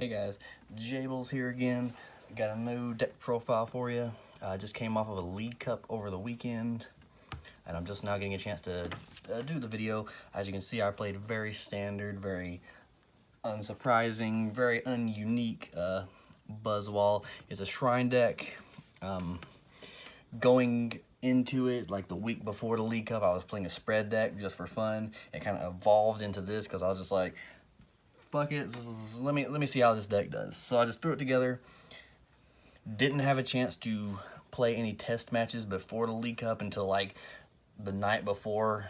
Hey guys, Jables here again. Got a new deck profile for you. I just came off of a League Cup over the weekend, and I'm just now getting a chance to do the video. As you can see, I played very standard, very unsurprising, very ununique Buzzwole. It's a shrine deck. Going into it, like the week before the League Cup, I was playing a spread deck just for fun. It kind of evolved into this because I was just like, fuck it, let me see how this deck does. So I just threw it together. Didn't have a chance to play any test matches before the League Cup until like the night before.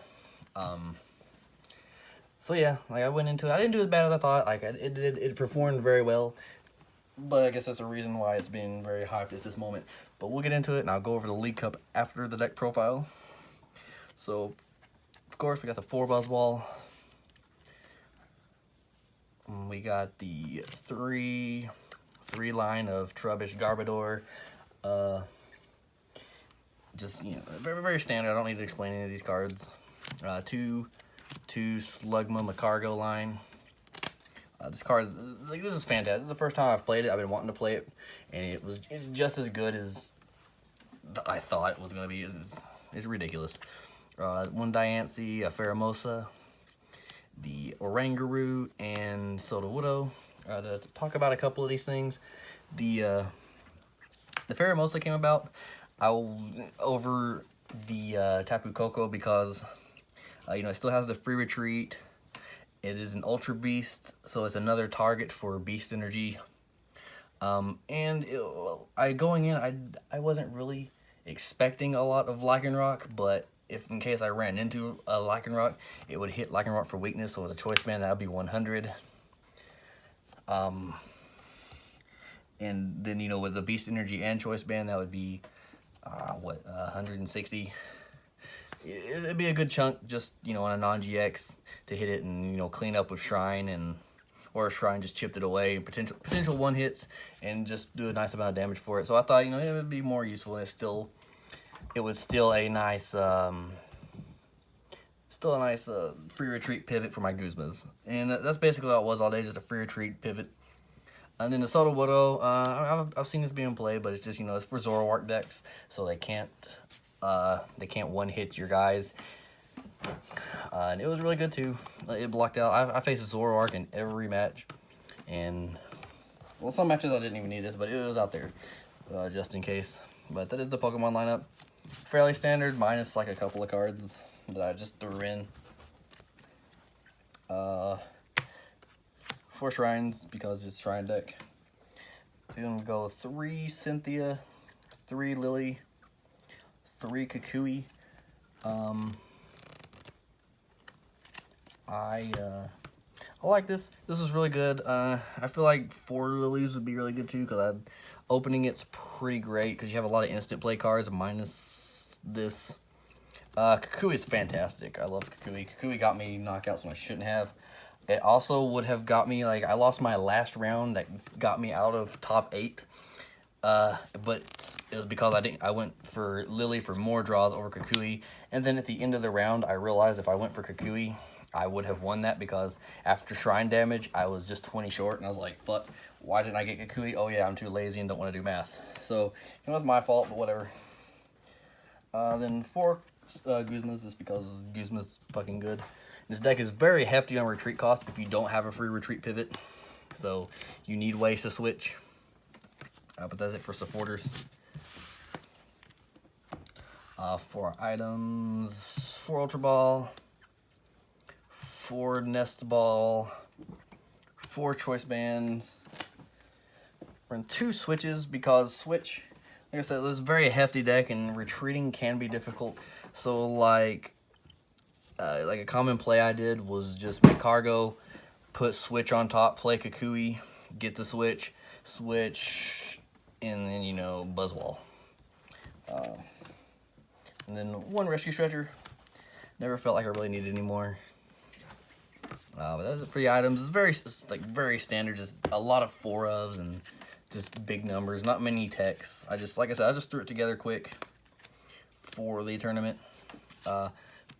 So yeah, like I went into it. I didn't do as bad as I thought. Like it performed very well. But I guess that's the reason why it's being very hyped at this moment. But we'll get into it, and I'll go over the League Cup after the deck profile. So, of course, we got the 4 Buzzwole. We got the three line of Trubbish, Garbodor. Just, you know, very standard. I don't need to explain any of these cards. Two Slugma Magcargo line. This card is, like, this is fantastic. This is the first time I've played it. I've been wanting to play it, and it's just as good as I thought it was going to be. It's ridiculous. One Diancie, a Pheramosa, the Oranguru, and Sudowoodo. To talk about a couple of these things, the Pheramosa came about over the Tapu Koko because you know, it still has the free retreat. It is an Ultra Beast, so it's another target for Beast Energy. Going in, I wasn't really expecting a lot of Lycanroc, but if in case I ran into a Lycanroc, it would hit Lycanroc for weakness, so with a choice band, that would be 100. And then, you know, with the Beast Energy and choice band, that would be, 160. It'd be a good chunk just, you know, on a non-GX to hit it and, you know, clean up with Shrine, or Shrine just chipped it away, potential one hits, and just do a nice amount of damage for it. So I thought, you know, it would be more useful, and it was still a nice free retreat pivot for my Guzmas. And that's basically all it was all day, just a free retreat pivot. And then the Sudowoodo, I've seen this being played, but it's just, you know, it's for Zoroark decks, so they can't one hit your guys. And it was really good too. It blocked out. I faced Zoroark in every match, and well, some matches I didn't even need this, but it was out there just in case. But that is the Pokemon lineup. Fairly standard, minus like a couple of cards that I just threw in. 4 Shrines because it's Shrine deck. So I'm gonna go 3 Cynthia, 3 Lillie, 3 Kukui. I like this. This is really good. I feel like 4 Lilies would be really good too, because opening it's pretty great because you have a lot of instant play cards minus this. Kukui is fantastic. I love Kukui. Kukui got me knockouts when I shouldn't have. It also would have got me, like, I lost my last round that got me out of top 8. But it was because I went for Lillie for more draws over Kukui, and then at the end of the round I realized if I went for Kukui I would have won that, because after Shrine damage I was just 20 short, and I was like, fuck, why didn't I get Kukui? Oh yeah, I'm too lazy and don't want to do math. So it was my fault, but whatever. Then 4 Guzmas, just because Guzma's fucking good. This deck is very hefty on retreat cost if you don't have a free retreat pivot, so you need ways to switch. But that's it for supporters. 4 items, 4 Ultra Ball, 4 Nest Ball, 4 Choice Bands. We're in 2 switches because switch, like I said, this is a very hefty deck and retreating can be difficult. So like a common play I did was just Magcargo, put switch on top, play Kukui, get the switch, and then, you know, Buzzwole. And then 1 Rescue Stretcher. Never felt like I really needed any more. But that's the 3 items. It's very standard, just a lot of 4 ofs and just big numbers, not many techs. Like I said, I just threw it together quick for the tournament.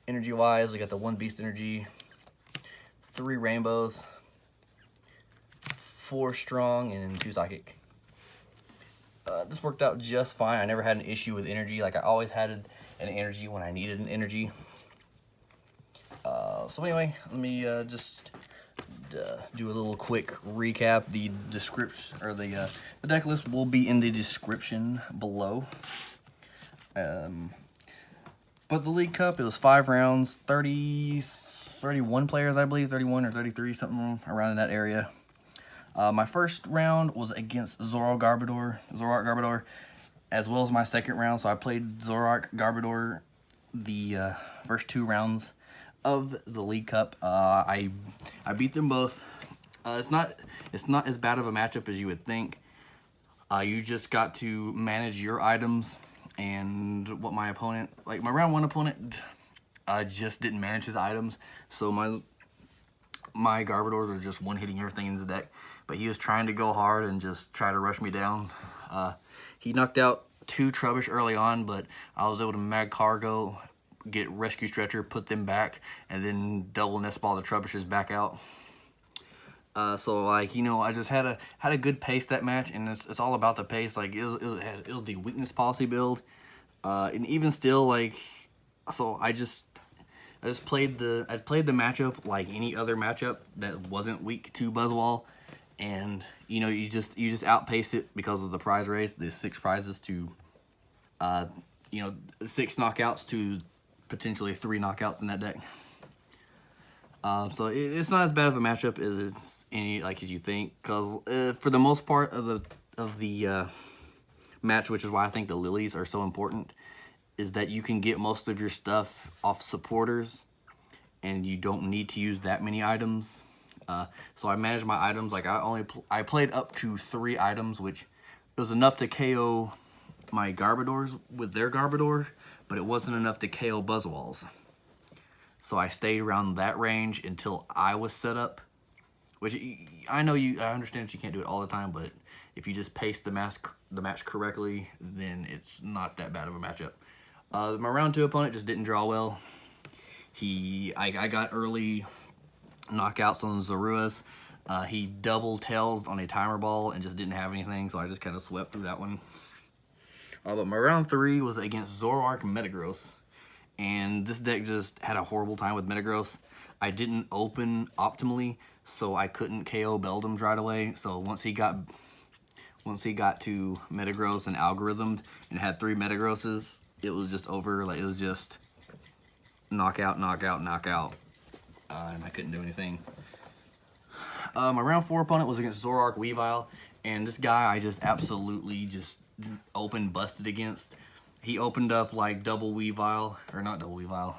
Energy wise, we got the 1 Beast Energy, 3 Rainbows, 4 strong and 2 psychic. This worked out just fine. I never had an issue with energy. Like, I always had an energy when I needed an energy. So anyway, let me just do a little quick recap. The description, or the deck list will be in the description below. But the League Cup, it was 5 rounds, 31 players, I believe, 31 or 33, something around in that area. My first round was against Zoroark Garbodor, as well as my second round. So I played Zoroark Garbodor the first 2 rounds of the League Cup. I beat them both. It's not as bad of a matchup as you would think. You just got to manage your items, and what my opponent, like my round 1 opponent, just didn't manage his items. So my Garbodors are just one-hitting everything in his deck. But he was trying to go hard and just try to rush me down. He knocked out 2 Trubbish early on, but I was able to Magcargo, get Rescue Stretcher, put them back, and then double nest ball the Trubbishes back out. So like, you know, I just had a good pace that match, and it's all about the pace. Like it was the weakness policy build, and even still, like, so I played the matchup like any other matchup that wasn't weak to Buzzwole. And, you know, you just outpace it because of the prize race, the 6 prizes to, you know, 6 knockouts to potentially 3 knockouts in that deck. So it's not as bad of a matchup as as you think, because for the most part of the match, which is why I think the Lillies are so important, is that you can get most of your stuff off supporters, and you don't need to use that many items. So I managed my items. Like I played up to 3 items, which was enough to KO my Garbodors with their Garbodor, but it wasn't enough to KO Buzzwoles. So I stayed around that range until I was set up, which I understand that you can't do it all the time, but if you just pace the match correctly, then it's not that bad of a matchup. My round 2 opponent just didn't draw well. I got early knockouts on Zoruas. He double tails on a timer ball and just didn't have anything, so I just kind of swept through that one. But my round 3 was against Zoroark Metagross, and this deck just had a horrible time with Metagross. I didn't open optimally, so I couldn't KO Beldums right away. So once he got to Metagross and algorithmed and had 3 Metagrosses, it was just over. Like, it was just knockout, knockout, knockout. And I couldn't do anything. My round 4 opponent was against Zoroark Weavile, and this guy I just absolutely just open busted against. He opened up like double Weavile, or not double Weavile,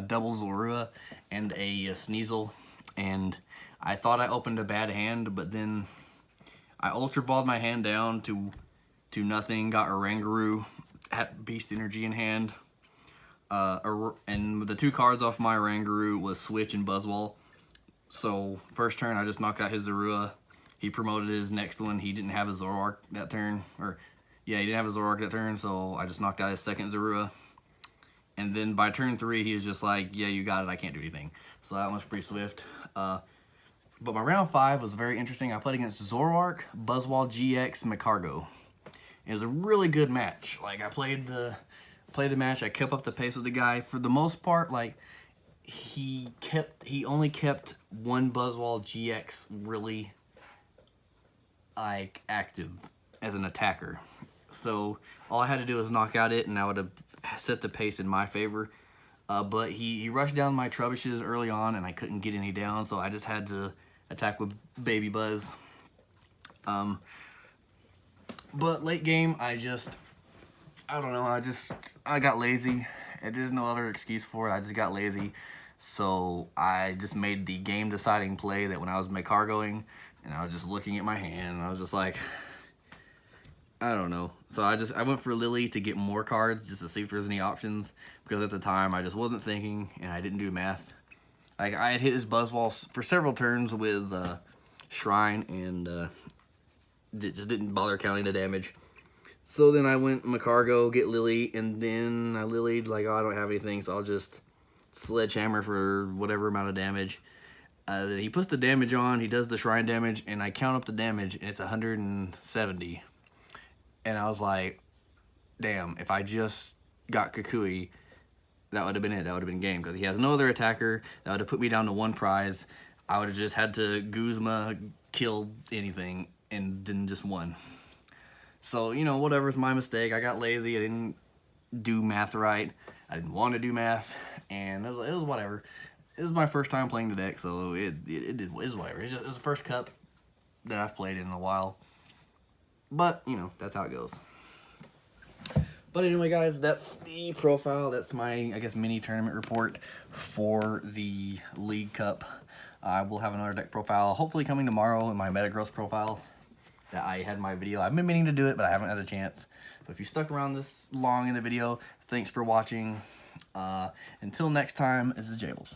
double Zorua and a Sneasel, and I thought I opened a bad hand, but then I Ultra Balled my hand down to nothing, got Oranguru, had Beast Energy in hand. And the 2 cards off my Oranguru was Switch and Buzzwole. So first turn I just knocked out his Zorua. He promoted his next one. He didn't have a Zoroark that turn, he didn't have a Zoroark that turn, so I just knocked out his second Zorua. And then by turn 3 he was just like, yeah, you got it, I can't do anything. So that one's pretty swift. But my round 5 was very interesting. I played against Zoroark, Buzzwole GX, Magcargo. It was a really good match. Like, I played the match, I kept up the pace with the guy. For the most part, like, he only kept one Buzzwole GX really, like, active as an attacker. So all I had to do was knock out it, and I would have set the pace in my favor. But he rushed down my Trubbishes early on, and I couldn't get any down, so I just had to attack with Baby Buzz. But late game, I don't know, I got lazy. There's no other excuse for it. I just got lazy. So I just made the game deciding play that when I was Magcargoing and I was just looking at my hand, and I was just like, I don't know. So I went for Lillie to get more cards just to see if there's any options, because at the time I just wasn't thinking and I didn't do math. Like, I had hit his Buzzwole for several turns with Shrine, and just didn't bother counting the damage. So then I went Magcargo, get Lillie, and then I Lillied, like, oh, I don't have anything, so I'll just Sledgehammer for whatever amount of damage. He puts the damage on, he does the shrine damage, and I count up the damage, and it's 170. And I was like, damn, if I just got Kukui, that would have been it. That would have been game, because he has no other attacker. That would have put me down to 1 prize. I would have just had to Guzma kill anything, and didn't just won. So, you know, whatever, it's my mistake. I got lazy. I didn't do math right. I didn't want to do math, and it was whatever. It was my first time playing the deck, so it was whatever. It was the first cup that I've played in a while. But, you know, that's how it goes. But anyway, guys, that's the profile. That's my, I guess, mini tournament report for the League Cup. I will have another deck profile, hopefully coming tomorrow, in my Metagross profile that I had in my video. I've been meaning to do it, but I haven't had a chance. But if you stuck around this long in the video, thanks for watching. Until next time, this is Jables.